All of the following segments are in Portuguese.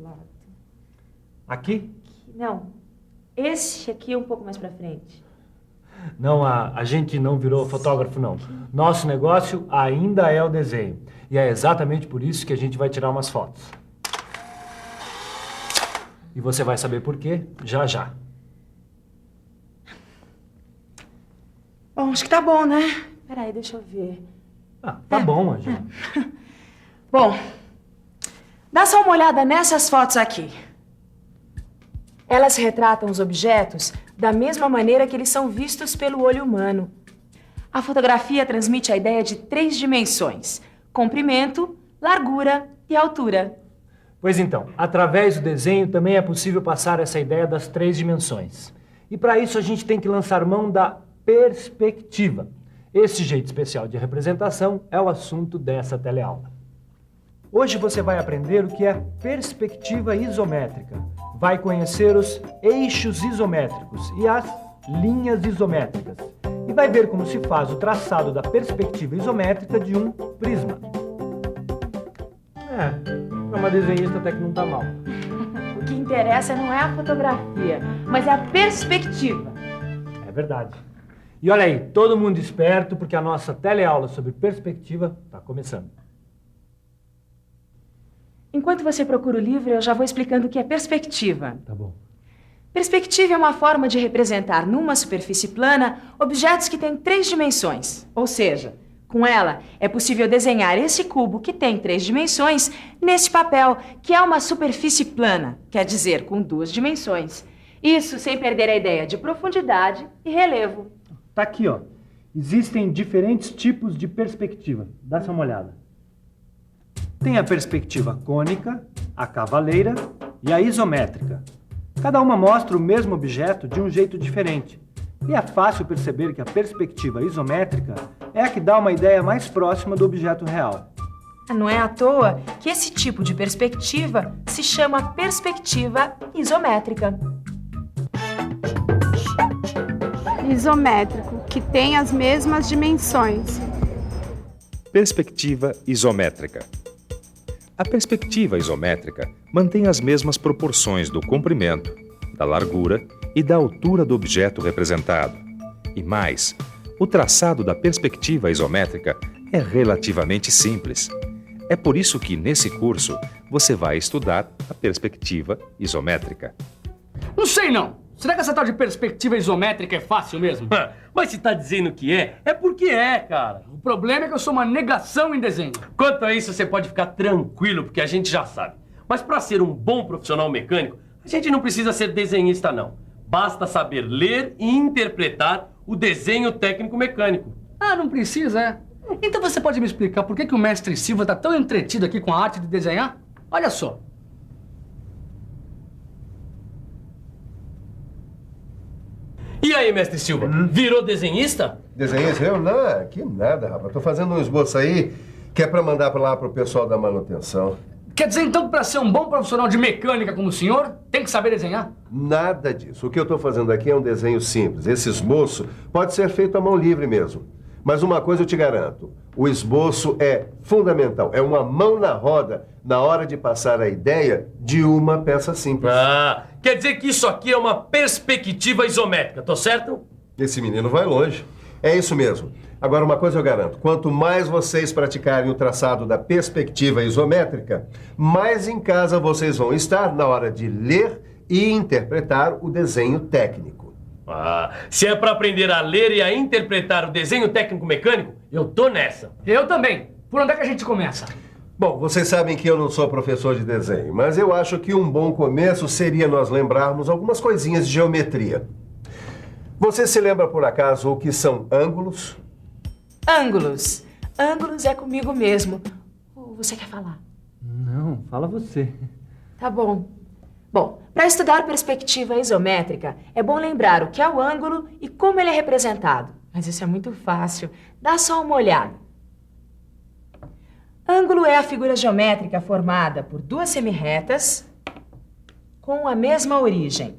lado. Aqui? Não, esse aqui é um pouco mais pra frente. Não, a gente não virou fotógrafo, não. Nosso negócio ainda é o desenho. E é exatamente por isso que a gente vai tirar umas fotos. E você vai saber por quê já já. Bom, acho que tá bom, né? Peraí, deixa eu ver. Tá bom, Angela. Bom, dá só uma olhada nessas fotos aqui. Elas retratam os objetos da mesma maneira que eles são vistos pelo olho humano. A fotografia transmite a ideia de 3 dimensões: comprimento, largura e altura. Pois então, através do desenho também é possível passar essa ideia das 3 dimensões. E para isso a gente tem que lançar mão da perspectiva. Esse jeito especial de representação é o assunto dessa teleaula. Hoje você vai aprender o que é perspectiva isométrica. Vai conhecer os eixos isométricos e as linhas isométricas. E vai ver como se faz o traçado da perspectiva isométrica de um prisma. Para uma desenhista até que não tá mal. O que interessa não é a fotografia, mas é a perspectiva. É verdade. E olha aí, todo mundo esperto, porque a nossa teleaula sobre perspectiva está começando. Enquanto você procura o livro, eu já vou explicando o que é perspectiva. Tá bom. Perspectiva é uma forma de representar numa superfície plana objetos que têm 3 dimensões. Ou seja, com ela é possível desenhar esse cubo que tem 3 dimensões nesse papel, que é uma superfície plana, quer dizer, com 2 dimensões. Isso sem perder a ideia de profundidade e relevo. Tá aqui, ó. Existem diferentes tipos de perspectiva. Dá só uma olhada. Tem a perspectiva cônica, a cavaleira e a isométrica. Cada uma mostra o mesmo objeto de um jeito diferente. E é fácil perceber que a perspectiva isométrica é a que dá uma ideia mais próxima do objeto real. Não é à toa que esse tipo de perspectiva se chama perspectiva isométrica. Isométrico, que tem as mesmas dimensões. Perspectiva isométrica. A perspectiva isométrica mantém as mesmas proporções do comprimento, da largura e da altura do objeto representado. E mais, o traçado da perspectiva isométrica é relativamente simples. É por isso que, nesse curso, você vai estudar a perspectiva isométrica. Não sei não. Será que essa tal de perspectiva isométrica é fácil mesmo? Mas se tá dizendo que é porque é, cara. O problema é que eu sou uma negação em desenho. Quanto a isso, você pode ficar tranquilo, porque a gente já sabe. Mas para ser um bom profissional mecânico, a gente não precisa ser desenhista, não. Basta saber ler e interpretar o desenho técnico mecânico. Ah, não precisa, é? Então você pode me explicar por que o mestre Silva tá tão entretido aqui com a arte de desenhar? Olha só. E aí, mestre Silva, virou desenhista? Desenhista? Eu? Não, que nada, rapaz. Tô fazendo um esboço aí que é pra mandar lá pro pessoal da manutenção. Quer dizer, então, que pra ser um bom profissional de mecânica como o senhor, tem que saber desenhar? Nada disso. O que eu tô fazendo aqui é um desenho simples. Esse esboço pode ser feito à mão livre mesmo. Mas uma coisa eu te garanto, o esboço é fundamental. É uma mão na roda na hora de passar a ideia de uma peça simples. Ah, quer dizer que isso aqui é uma perspectiva isométrica, tô certo? Esse menino vai longe. É isso mesmo. Agora, uma coisa eu garanto, quanto mais vocês praticarem o traçado da perspectiva isométrica, mais em casa vocês vão estar na hora de ler e interpretar o desenho técnico. Ah, se é para aprender a ler e a interpretar o desenho técnico mecânico, eu tô nessa. Eu também. Por onde é que a gente começa? Bom, vocês sabem que eu não sou professor de desenho, mas eu acho que um bom começo seria nós lembrarmos algumas coisinhas de geometria. Você se lembra, por acaso, o que são ângulos? Ângulos. Ângulos é comigo mesmo. Ou você quer falar? Não, fala você. Tá bom. Bom, para estudar perspectiva isométrica, é bom lembrar o que é o ângulo e como ele é representado. Mas isso é muito fácil. Dá só uma olhada. Ângulo é a figura geométrica formada por 2 semirretas com a mesma origem.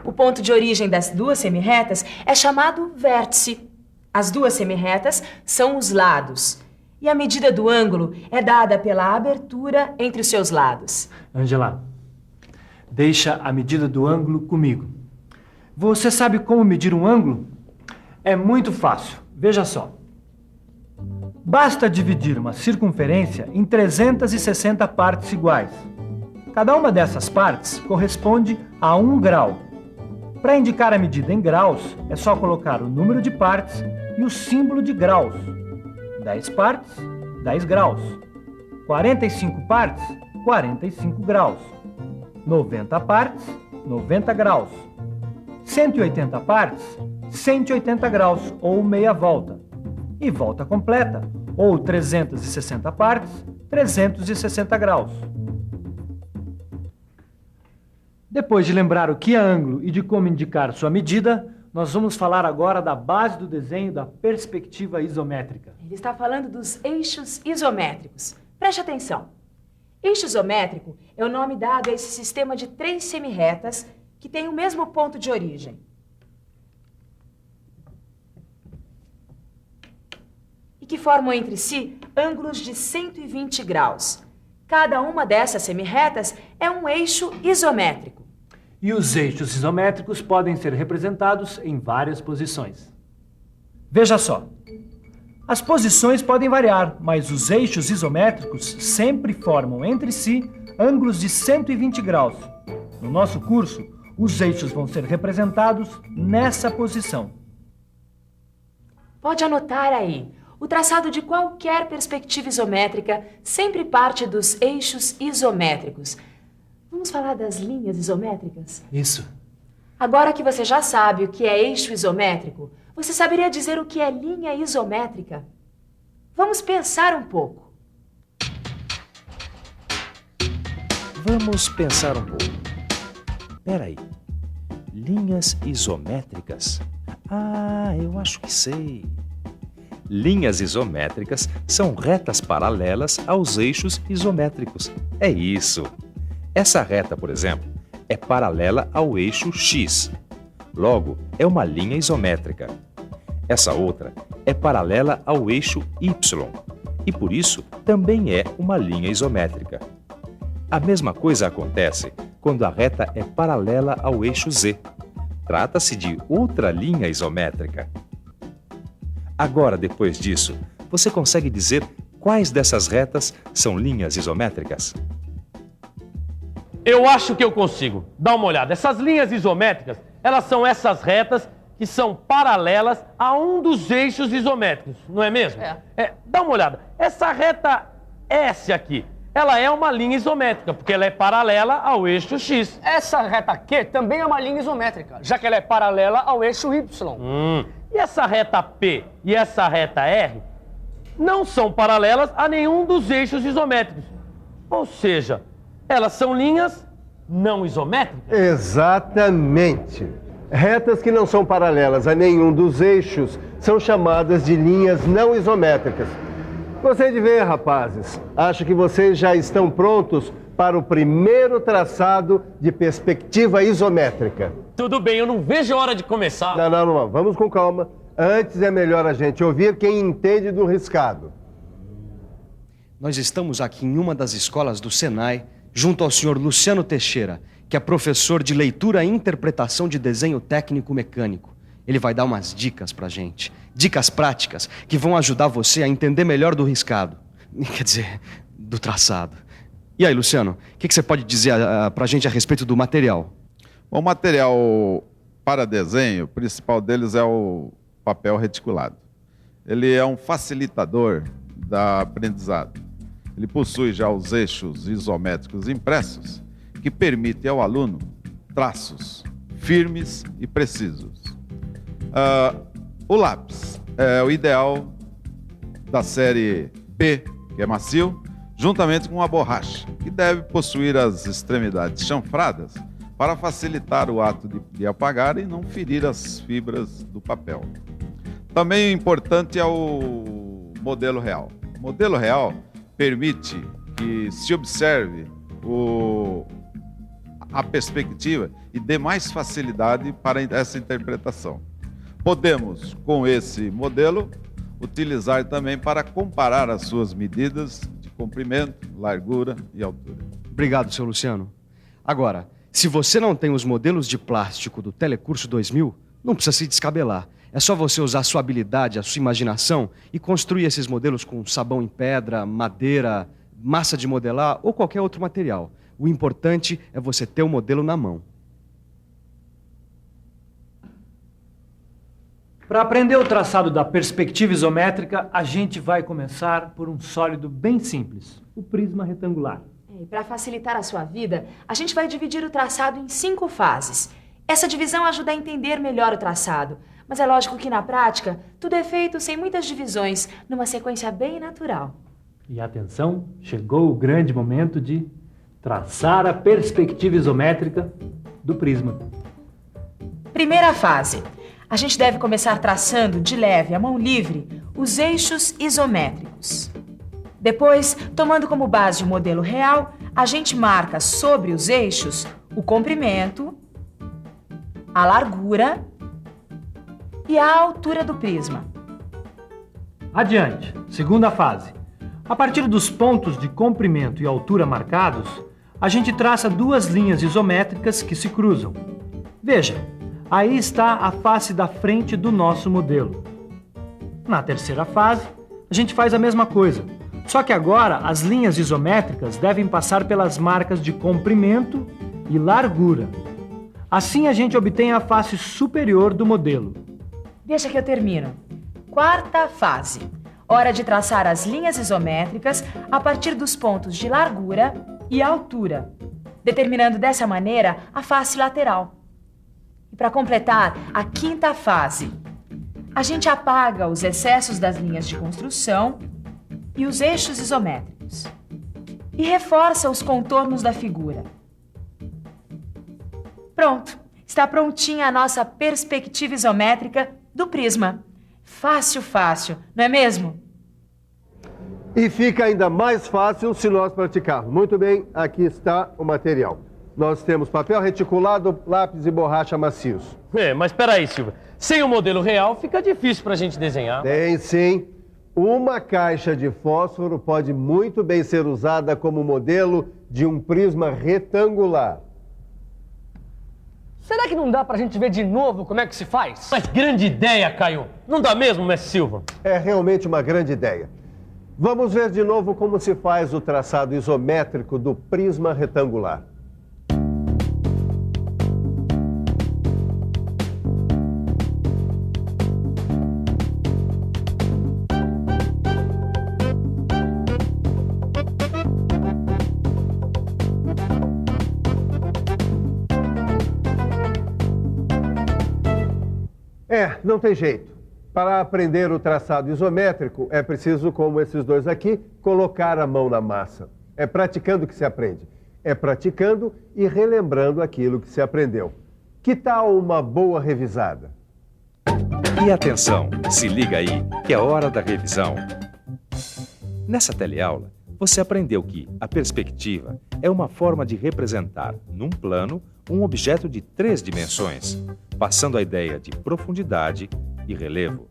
O ponto de origem das 2 semirretas é chamado vértice. As 2 semirretas são os lados. E a medida do ângulo é dada pela abertura entre os seus lados. Angela, deixa a medida do ângulo comigo. Você sabe como medir um ângulo? É muito fácil. Veja só. Basta dividir uma circunferência em 360 partes iguais. Cada uma dessas partes corresponde a 1 grau. Para indicar a medida em graus, é só colocar o número de partes e o símbolo de graus. 10 partes, 10 graus. 45 partes, 45 graus. 90 partes, 90 graus. 180 partes, 180 graus ou meia volta. E volta completa, ou 360 partes, 360 graus. Depois de lembrar o que é ângulo e de como indicar sua medida, nós vamos falar agora da base do desenho da perspectiva isométrica. Ele está falando dos eixos isométricos. Preste atenção. Eixo isométrico é o nome dado a esse sistema de 3 semirretas que têm o mesmo ponto de origem. E que formam entre si ângulos de 120 graus. Cada uma dessas semirretas é um eixo isométrico. E os eixos isométricos podem ser representados em várias posições. Veja só. As posições podem variar, mas os eixos isométricos sempre formam entre si ângulos de 120 graus. No nosso curso, os eixos vão ser representados nessa posição. Pode anotar aí. O traçado de qualquer perspectiva isométrica sempre parte dos eixos isométricos. Vamos falar das linhas isométricas? Isso. Agora que você já sabe o que é eixo isométrico, você saberia dizer o que é linha isométrica? Vamos pensar um pouco. Vamos pensar um pouco. Peraí. Linhas isométricas? Ah, eu acho que sei. Linhas isométricas são retas paralelas aos eixos isométricos. É isso. Essa reta, por exemplo, é paralela ao eixo X. Logo, é uma linha isométrica. Essa outra é paralela ao eixo Y e, por isso, também é uma linha isométrica. A mesma coisa acontece quando a reta é paralela ao eixo Z. Trata-se de outra linha isométrica. Agora, depois disso, você consegue dizer quais dessas retas são linhas isométricas? Eu acho que eu consigo. Dá uma olhada. Essas linhas isométricas, elas são essas retas que são paralelas a um dos eixos isométricos, não é mesmo? Dá uma olhada. Essa reta S aqui, ela é uma linha isométrica, porque ela é paralela ao eixo X. Essa reta Q também é uma linha isométrica, já que ela é paralela ao eixo Y. E essa reta P e essa reta R não são paralelas a nenhum dos eixos isométricos. Ou seja, elas são linhas não isométricas. Exatamente. Retas que não são paralelas a nenhum dos eixos são chamadas de linhas não isométricas. Gostei de ver, rapazes. Acho que vocês já estão prontos para o primeiro traçado de perspectiva isométrica. Tudo bem, eu não vejo a hora de começar. Não. Vamos com calma. Antes é melhor a gente ouvir quem entende do riscado. Nós estamos aqui em uma das escolas do Senai, junto ao senhor Luciano Teixeira, que é professor de leitura e interpretação de desenho técnico mecânico. Ele vai dar umas dicas pra gente. Dicas práticas que vão ajudar você a entender melhor do riscado. Quer dizer, do traçado. E aí, Luciano, o que você pode dizer pra gente a respeito do material? O material para desenho, o principal deles é o papel reticulado. Ele é um facilitador da aprendizado. Ele possui já os eixos isométricos impressos, que permitem ao aluno traços firmes e precisos. O lápis é o ideal da série P, que é macio, juntamente com a borracha, que deve possuir as extremidades chanfradas para facilitar o ato de apagar e não ferir as fibras do papel. Também importante é o modelo real. O modelo real permite que se observe a perspectiva e dê mais facilidade para essa interpretação. Podemos, com esse modelo, utilizar também para comparar as suas medidas de comprimento, largura e altura. Obrigado, seu Luciano. Agora, se você não tem os modelos de plástico do Telecurso 2000, não precisa se descabelar. É só você usar a sua habilidade, a sua imaginação e construir esses modelos com sabão em pedra, madeira, massa de modelar ou qualquer outro material. O importante é você ter o modelo na mão. Para aprender o traçado da perspectiva isométrica, a gente vai começar por um sólido bem simples, o prisma retangular. E para facilitar a sua vida, a gente vai dividir o traçado em 5 fases. Essa divisão ajuda a entender melhor o traçado, mas é lógico que na prática, tudo é feito sem muitas divisões, numa sequência bem natural. E atenção, chegou o grande momento de traçar a perspectiva isométrica do prisma. Primeira fase. A gente deve começar traçando de leve, à mão livre, os eixos isométricos. Depois, tomando como base o modelo real, a gente marca sobre os eixos o comprimento, a largura e a altura do prisma. Adiante, segunda fase. A partir dos pontos de comprimento e altura marcados, a gente traça 2 linhas isométricas que se cruzam. Veja, aí está a face da frente do nosso modelo. Na terceira fase, a gente faz a mesma coisa, só que agora as linhas isométricas devem passar pelas marcas de comprimento e largura. Assim a gente obtém a face superior do modelo. Deixa que eu termino. Quarta fase. Hora de traçar as linhas isométricas a partir dos pontos de largura e altura, determinando dessa maneira a face lateral. E para completar, a quinta fase. A gente apaga os excessos das linhas de construção e os eixos isométricos. E reforça os contornos da figura. Pronto, está prontinha a nossa perspectiva isométrica do prisma. Fácil, fácil, não é mesmo? E fica ainda mais fácil se nós praticarmos. Muito bem, aqui está o material. Nós temos papel reticulado, lápis e borracha macios. Mas peraí, Silvio. Sem o modelo real, fica difícil pra gente desenhar. Tem sim. Uma caixa de fósforo pode muito bem ser usada como modelo de um prisma retangular. Será que não dá pra gente ver de novo como é que se faz? Mas grande ideia, Caio. Não dá mesmo, mestre Silva? É realmente uma grande ideia. Vamos ver de novo como se faz o traçado isométrico do prisma retangular. Não tem jeito. Para aprender o traçado isométrico, é preciso, como esses dois aqui, colocar a mão na massa. É praticando que se aprende. É praticando e relembrando aquilo que se aprendeu. Que tal uma boa revisada? E atenção, se liga aí, que é hora da revisão. Nessa teleaula, você aprendeu que a perspectiva é uma forma de representar, num plano, um objeto de 3 dimensões, passando a ideia de profundidade e relevo.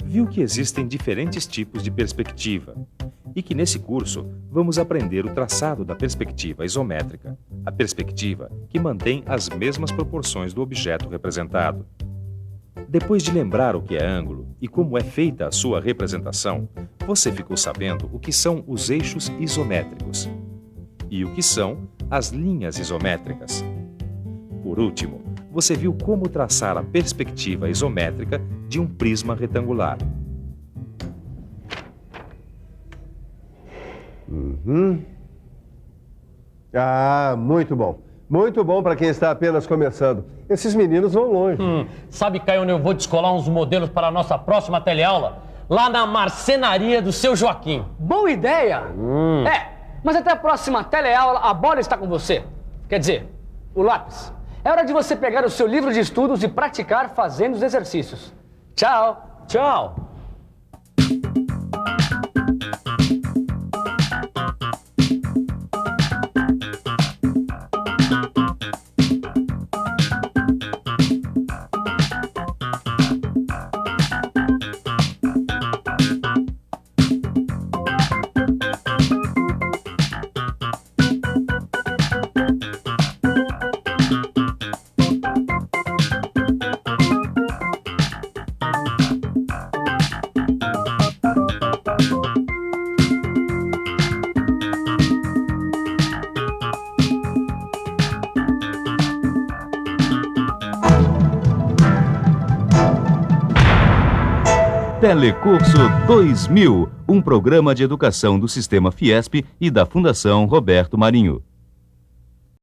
Viu que existem diferentes tipos de perspectiva e que nesse curso vamos aprender o traçado da perspectiva isométrica, a perspectiva que mantém as mesmas proporções do objeto representado. Depois de lembrar o que é ângulo e como é feita a sua representação, você ficou sabendo o que são os eixos isométricos e o que são as linhas isométricas. Por último, você viu como traçar a perspectiva isométrica de um prisma retangular. Ah, muito bom. Muito bom para quem está apenas começando. Esses meninos vão longe. Sabe, Caio, onde eu vou descolar uns modelos para a nossa próxima teleaula? Lá na marcenaria do seu Joaquim. Boa ideia! Mas até a próxima teleaula, a bola está com você. Quer dizer, o lápis. É hora de você pegar o seu livro de estudos e praticar fazendo os exercícios. Tchau! Tchau! Telecurso 2000, um programa de educação do Sistema Fiesp e da Fundação Roberto Marinho.